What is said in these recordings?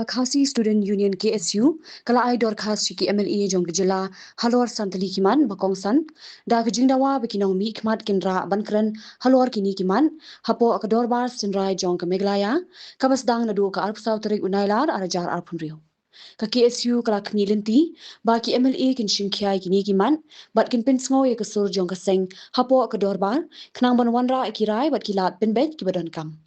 Khasi Student Union KSU kala ai Dorkhas ki MLA jong Jylla Halor Santali kiman bakongsan da jingdawa bekinong mi khmat kinra ban Kren Halor kini kiman hapo Haka Dorbar Synrai jong Meghalaya kabasdang nadu ka arpsau tarik unailar arajar arpunrio ka KSU kala knilinti ba ki MLA kin shingkhyai kini kiman bat kin pinsngo ye kasur jong kaseng hapo Haka Dorbar knang ban wanrah ikirai bat kilat pinbet ki badon kam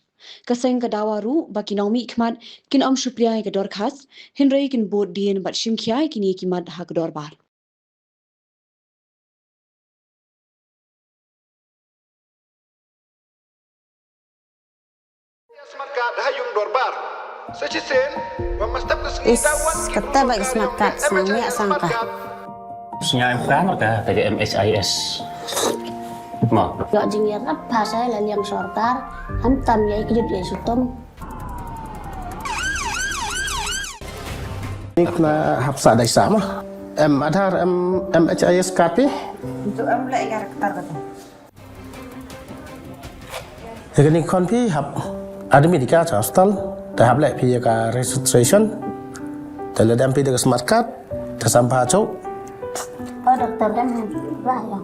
kaseng kadawaru baki naumi khmat kin am supriya ke Dorkhas hinrei kin bot dien bat shingkhyai kini kimat Haka Dorbar Kata baik semakat sangat sangka. Sngi marka dari MSIS. Mau. Gak jingïada bahasa yang sorkar, hantam ya ikut ya sutom. Ini kena hafsa dari sama. Ada MHIS kapi. Untuk Mla karakter kata. Ini konfi hab ada medika hostel. Tahap lek pi ka registration. Dalam dampi dengan smart card. Tersampah cok. Oh dokter kan lah ya.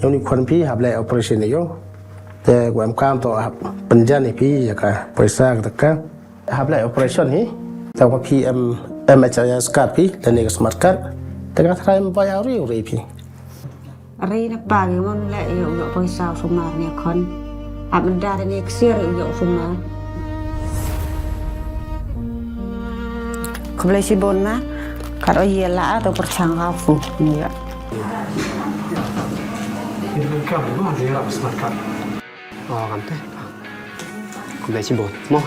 Yang ni konfi hab lek operation ni yo. Te gua kam to hab penjan ni pi ya ka perisa ka. Hab lek operation ni. Tahu PM MHIS card pi dan ni smart card. Tengah try membayar ri pi. Ri na pagi mon le yo poisa sumar ni kon. Abenda ni ksir yo sumar. Kebelah si bona kalau ia lah atau persangkafu ya. Ini kan mana dia lah smart card. Oh kan teh. Kebelah si bon. Mau.